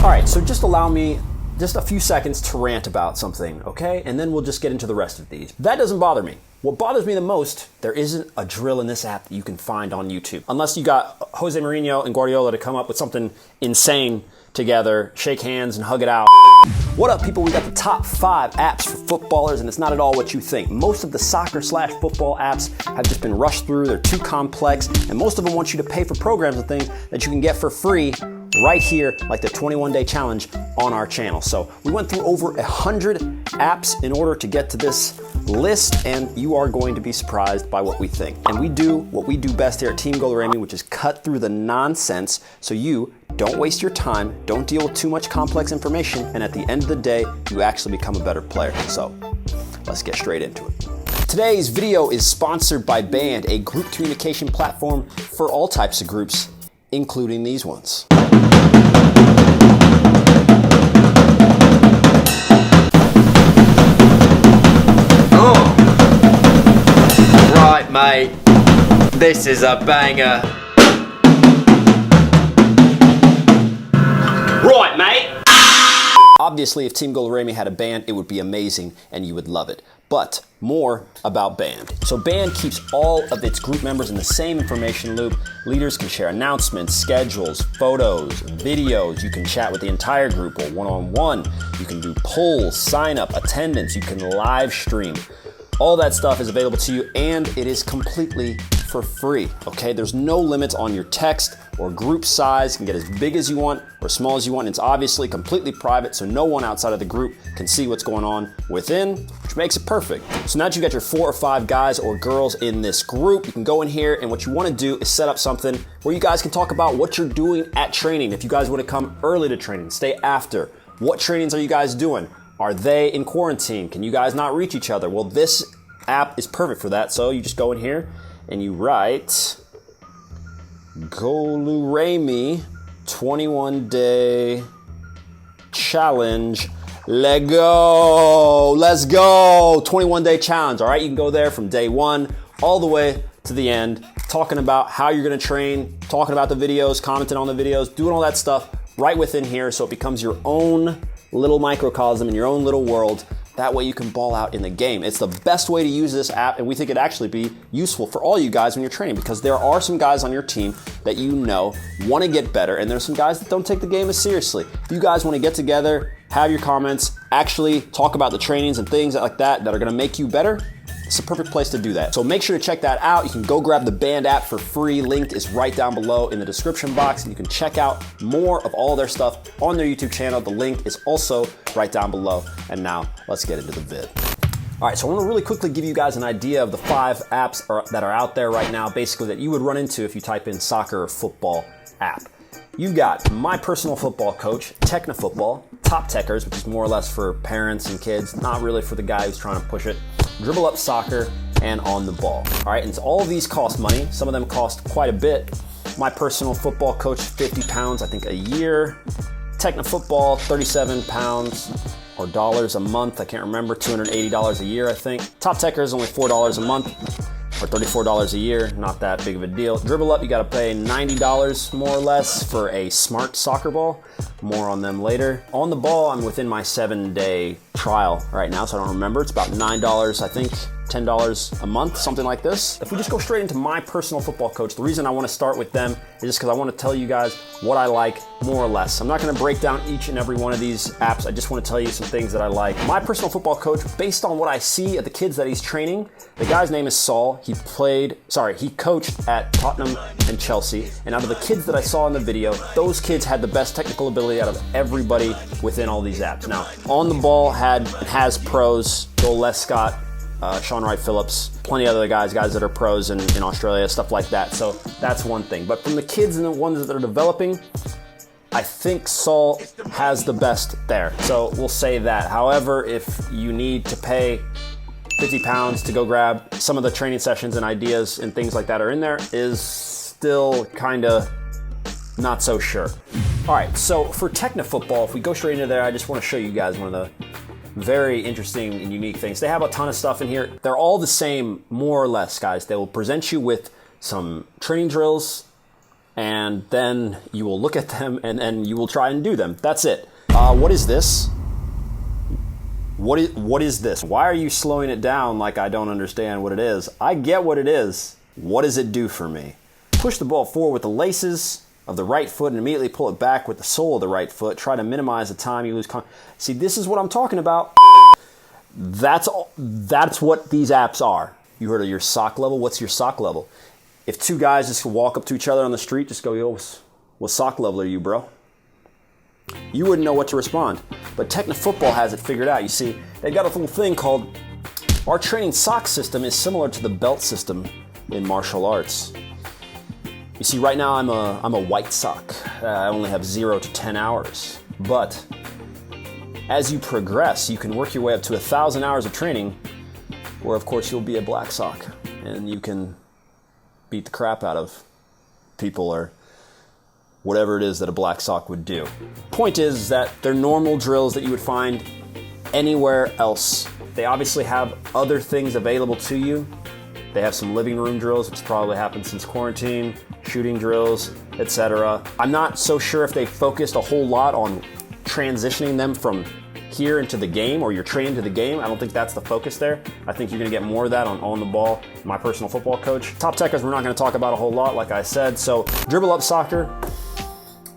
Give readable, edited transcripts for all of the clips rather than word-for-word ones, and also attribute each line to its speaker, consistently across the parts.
Speaker 1: All right, so just allow me just a few seconds to rant about something, okay? And then we'll just get into the rest of these. That doesn't bother me. What bothers me the most, there isn't a drill in this app that you can find on YouTube. Unless you got Jose Mourinho and Guardiola to come up with something insane together, shake hands and hug it out. What up, people? We got the top 5 apps for footballers, and it's not at all what you think. Most of the soccer/football apps have just been rushed through. They're too complex, and most of them want you to pay for programs and things that you can get for free right here, like the 21-day challenge on our channel. So we went through over 100 apps in order to get to this list, and you are going to be surprised by what we think. And we do what we do best here at Team GOLUREMI, which is cut through the nonsense so you don't waste your time, don't deal with too much complex information, and at the end of the day, you actually become a better player. So let's get straight into it. Today's video is sponsored by Band, a group communication platform for all types of groups, including these ones.
Speaker 2: Oh, right, mate. This is a banger. Right, mate.
Speaker 1: Obviously, if Team GOLUREMI had a band, it would be amazing and you would love it. But more about Band. So Band keeps all of its group members in the same information loop. Leaders can share announcements, schedules, photos, videos. You can chat with the entire group or one-on-one. You can do polls, sign up, attendance. You can live stream. All that stuff is available to you, and it is completely for free, okay? There's no limits on your text or group size. You can get as big as you want or small as you want. It's obviously completely private, so no one outside of the group can see what's going on within, which makes it perfect. So now that you've got your 4 or 5 guys or girls in this group, you can go in here, and what you wanna do is set up something where you guys can talk about what you're doing at training. If you guys wanna come early to training, stay after. What trainings are you guys doing? Are they in quarantine? Can you guys not reach each other? Well, this app is perfect for that. So you just go in here and you write GOLUREMI 21-day challenge. Let's go. 21-day challenge. All right, you can go there from day 1 all the way to the end, talking about how you're gonna train, talking about the videos, commenting on the videos, doing all that stuff right within here, so it becomes your own little microcosm in your own little world. That way you can ball out in the game. It's the best way to use this app, and we think it'd actually be useful for all you guys when you're training, because there are some guys on your team that you know want to get better, and there's some guys that don't take the game as seriously. If you guys want to get together, have your comments, actually talk about the trainings and things like that are going to make you better, it's a perfect place to do that. So make sure to check that out. You can go grab the Band app for free. Link is right down below in the description box. And you can check out more of all their stuff on their YouTube channel. The link is also right down below. And now let's get into the vid. All right, so I want to really quickly give you guys an idea of the 5 apps that are out there right now, basically that you would run into if you type in soccer or football app. You've got My Personal Football Coach, TECHNE Football, Top Techers, which is more or less for parents and kids, not really for the guy who's trying to push it, Dribble Up Soccer, and On the Ball. All right, and so all of these cost money. Some of them cost quite a bit. My Personal Football Coach, 50 pounds, I think, a year. TECHNE Football, 37 pounds or dollars a month. I can't remember, $280 a year, I think. Top Techers, only $4 a month. Or $34 a year, not that big of a deal. Dribble Up, you gotta pay $90 more or less for a smart soccer ball. More on them later. On the Ball, I'm within my 7-day trial right now, so I don't remember. It's about $9, I think, $10 a month, something like this. If we just go straight into My Personal Football Coach, the reason I wanna start with them is just because I wanna tell you guys what I like more or less. I'm not gonna break down each and every one of these apps. I just wanna tell you some things that I like. My Personal Football Coach, based on what I see at the kids that he's training, the guy's name is Saul. He coached at Tottenham and Chelsea. And out of the kids that I saw in the video, those kids had the best technical ability out of everybody within all these apps. Now, On the Ball has pros, Joel Lescott, Sean Wright Phillips, plenty of other guys that are pros in Australia, stuff like that. So that's one thing. But from the kids and the ones that are developing, I think Saul has the best there. So we'll say that. However, if you need to pay 50 pounds to go grab some of the training sessions and ideas and things like that are in there, is still kind of not so sure. All right, so for TECHNE Football, if we go straight into there, I just want to show you guys one of the very interesting and unique things. They have a ton of stuff in here. They're all the same, more or less, guys. They will present you with some training drills, and then you will look at them and then you will try and do them. That's it. What is this? What is this? Why are you slowing it down like I don't understand what it is? I get what it is. What does it do for me? Push the ball forward with the laces of the right foot and immediately pull it back with the sole of the right foot. Try to minimize the time you lose. See, this is what I'm talking about. That's what these apps are. You heard of your sock level? What's your sock level? If two guys just walk up to each other on the street, just go, yo, what sock level are you, bro? You wouldn't know what to respond. But TECHNE Football has it figured out. You see, they got a little thing called, our training sock system is similar to the belt system in martial arts. You see, right now I'm a white sock. I only have 0 to 10 hours. But as you progress, you can work your way up to 1,000 hours of training, where of course you'll be a black sock and you can beat the crap out of people or whatever it is that a black sock would do. Point is that they're normal drills that you would find anywhere else. They obviously have other things available to you. They have some living room drills, which probably happened since quarantine, shooting drills, etc. I'm not so sure if they focused a whole lot on transitioning them from here into the game, or you're trained to the game. I don't think that's the focus there. I think you're gonna get more of that on the ball. My personal football coach. Top techers we're not gonna talk about a whole lot, like I said. So dribble up soccer,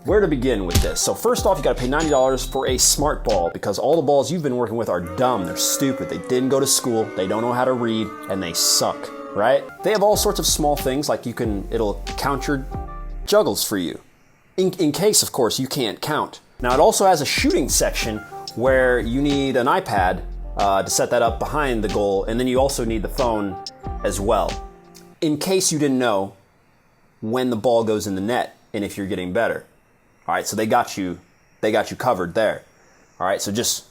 Speaker 1: where to begin with this? So first off, you gotta pay $90 for a smart ball, because all the balls you've been working with are dumb, they're stupid, they didn't go to school, they don't know how to read, and they suck, right? They have all sorts of small things, like it'll count your juggles for you. In case, of course, you can't count. Now it also has a shooting section where you need an iPad to set that up behind the goal, and then you also need the phone as well, in case you didn't know when the ball goes in the net and if you're getting better. All right, so they got you covered there. All right, so just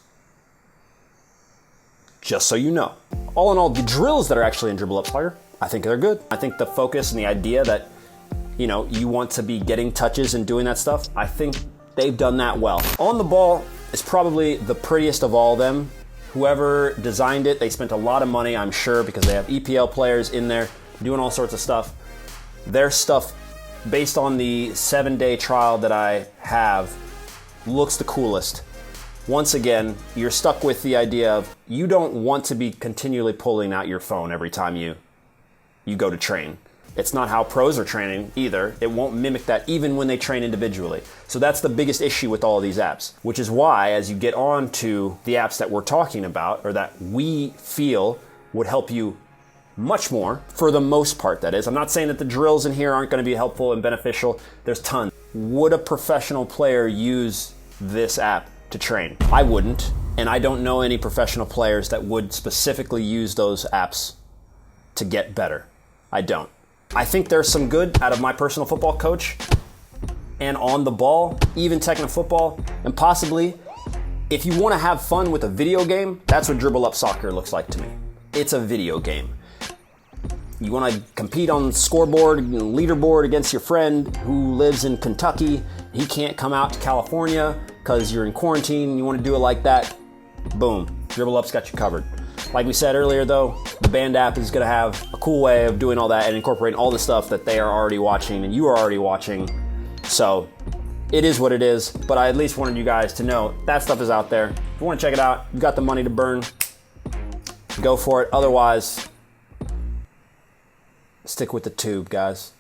Speaker 1: so you know. All in all, the drills that are actually in Dribble Up Soccer, I think they're good. I think the focus and the idea that, you know, you want to be getting touches and doing that stuff, I think they've done that well. On the ball is probably the prettiest of all of them. Whoever designed it, they spent a lot of money, I'm sure, because they have EPL players in there doing all sorts of stuff. Their stuff, based on the 7-day trial that I have, looks the coolest. Once again, you're stuck with the idea of you don't want to be continually pulling out your phone every time you go to train. It's not how pros are training either. It won't mimic that even when they train individually. So that's the biggest issue with all of these apps, which is why as you get on to the apps that we're talking about, or that we feel would help you much more, for the most part that is. I'm not saying that the drills in here aren't going to be helpful and beneficial. There's tons. Would a professional player use this app to train? I wouldn't, and I don't know any professional players that would specifically use those apps to get better. I don't. I think there's some good out of my personal football coach and on the ball, even TECHNE Football, and possibly if you want to have fun with a video game, that's what Dribble Up Soccer looks like to me. It's a video game. You want to compete on the scoreboard, leaderboard against your friend who lives in Kentucky. He can't come out to California because you're in quarantine and you want to do it like that. Boom, Dribble Up's got you covered. Like we said earlier though, the Band app is going to have a cool way of doing all that and incorporating all the stuff that they are already watching and you are already watching. So it is what it is, but I at least wanted you guys to know that stuff is out there. If you want to check it out, you've got the money to burn, go for it. Otherwise, stick with the tube, guys.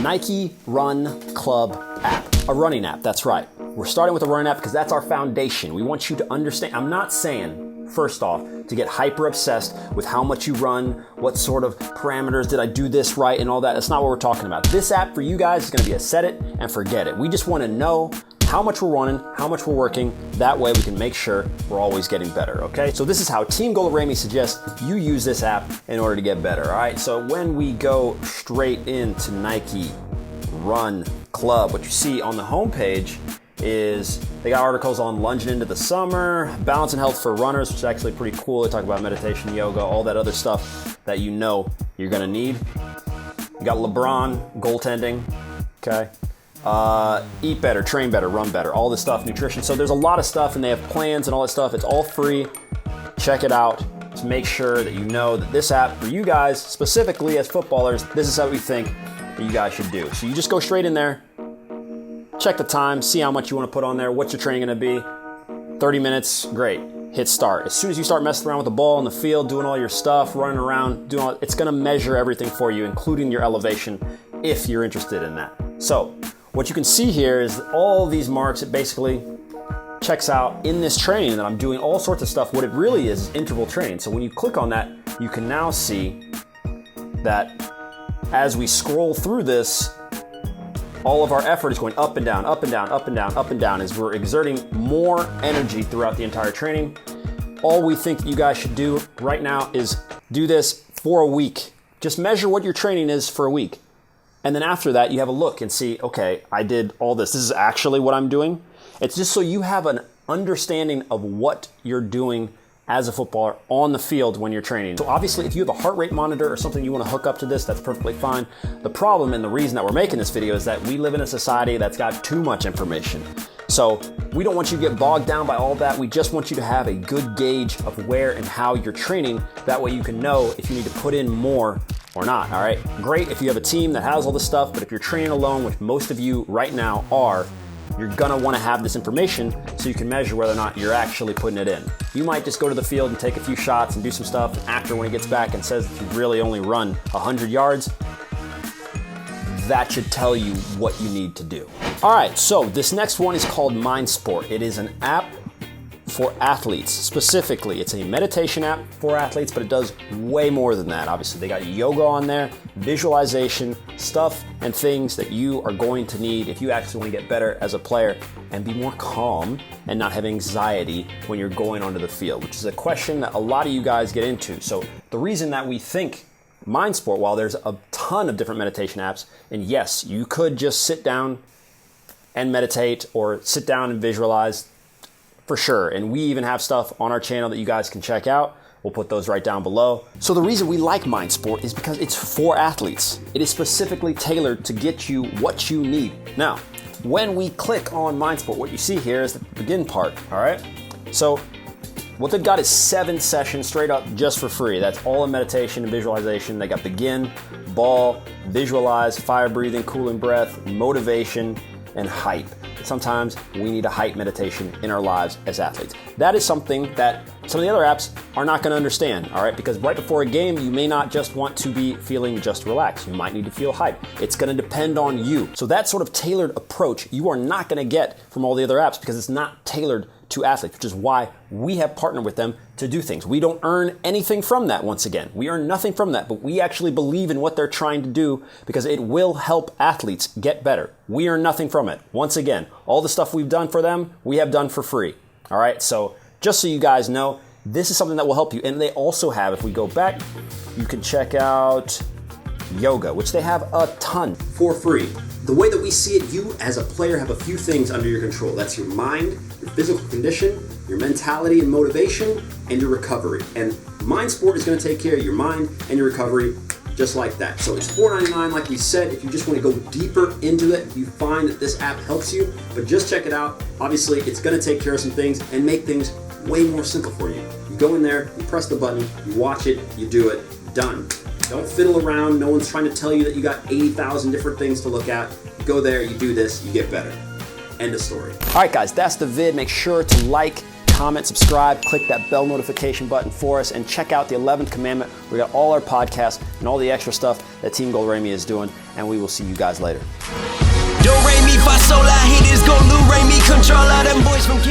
Speaker 1: Nike Run Club app, a running app, that's right. We're starting with a running app because that's our foundation. We want you to understand, I'm not saying, first off, to get hyper obsessed with how much you run, what sort of parameters, did I do this right and all that. That's not what we're talking about. This app for you guys is gonna be a set it and forget it. We just wanna know how much we're running, how much we're working. That way we can make sure we're always getting better, okay? So this is how Team GOLUREMI suggests you use this app in order to get better, all right? So when we go straight into Nike Run Club, what you see on the homepage is they got articles on lunging into the summer, balance and health for runners, which is actually pretty cool. They talk about meditation, yoga, all that other stuff that you know you're gonna need. You got LeBron, goaltending, okay? Eat better, train better, run better, all this stuff, nutrition. So there's a lot of stuff and they have plans and all that stuff. It's all free. Check it out to make sure that you know that this app for you guys, specifically as footballers, this is how we think that you guys should do. So you just go straight in there, check the time, see how much you want to put on there, what's your training going to be. 30 minutes, great. Hit start. As soon as you start messing around with the ball in the field, doing all your stuff, running around, it's going to measure everything for you, including your elevation, if you're interested in that. So what you can see here is all these marks. It basically checks out in this training that I'm doing all sorts of stuff. What it really is interval training. So when you click on that, you can now see that as we scroll through this, all of our effort is going up and down, up and down, up and down, up and down as we're exerting more energy throughout the entire training. All we think that you guys should do right now is do this for a week. Just measure what your training is for a week. And then after that, you have a look and see, okay, I did all this. This is actually what I'm doing. It's just so you have an understanding of what you're doing as a footballer on the field when you're training. So obviously, if you have a heart rate monitor or something you want to hook up to this, that's perfectly fine. The problem and the reason that we're making this video is that we live in a society that's got too much information. So we don't want you to get bogged down by all that. We just want you to have a good gauge of where and how you're training. That way you can know if you need to put in more or not, all right? Great if you have a team that has all this stuff, but if you're training alone, which most of you right now are, you're gonna wanna have this information so you can measure whether or not you're actually putting it in. You might just go to the field and take a few shots and do some stuff, and after when he gets back and says that you really only run 100 yards, that should tell you what you need to do. All right, so this next one is called MindSport. It is an app for athletes. Specifically, it's a meditation app for athletes, but it does way more than that. Obviously, they got yoga on there, visualization, stuff and things that you are going to need if you actually want to get better as a player and be more calm and not have anxiety when you're going onto the field, which is a question that a lot of you guys get into. So the reason that we think MindSport, while there's a ton of different meditation apps, and yes, you could just sit down and meditate or sit down and visualize, for sure. And we even have stuff on our channel that you guys can check out. We'll put those right down below. So the reason we like MindSport is because it's for athletes. It is specifically tailored to get you what you need. Now, when we click on MindSport, what you see here is the begin part, all right? So what they've got is 7 sessions straight up just for free. That's all in meditation and visualization. They got begin, ball, visualize, fire breathing, cooling breath, motivation, and hype. Sometimes we need a hype meditation in our lives as athletes. That is something that some of the other apps are not going to understand, all right? Because right before a game, you may not just want to be feeling just relaxed. You might need to feel hype. It's going to depend on you. So that sort of tailored approach, you are not going to get from all the other apps because it's not tailored to athletes, which is why we have partnered with them to do things. We don't earn anything from that, once again. We earn nothing from that, but we actually believe in what they're trying to do because it will help athletes get better. We earn nothing from it. Once again, all the stuff we've done for them, we have done for free. All right, so just so you guys know, this is something that will help you. And they also have, if we go back, you can check out yoga, which they have a ton for free. The way that we see it, you as a player have a few things under your control. That's your mind, your physical condition, your mentality and motivation, and your recovery. And MindSport is going to take care of your mind and your recovery just like that. So it's $4.99, like we said, if you just want to go deeper into it, you find that this app helps you, but just check it out. Obviously, it's going to take care of some things and make things way more simple for you. You go in there, you press the button, you watch it, you do it, done. Don't fiddle around. No one's trying to tell you that you got 80,000 different things to look at. You go there, you do this, you get better. End of story. All right, guys, that's the vid. Make sure to like, comment, subscribe, click that bell notification button for us, and check out the 11th commandment. We got all our podcasts and all the extra stuff that Team GOLUREMI is doing, and we will see you guys later.
Speaker 3: Do re mi fa sol la hit is GOLUREMI, control all them boys from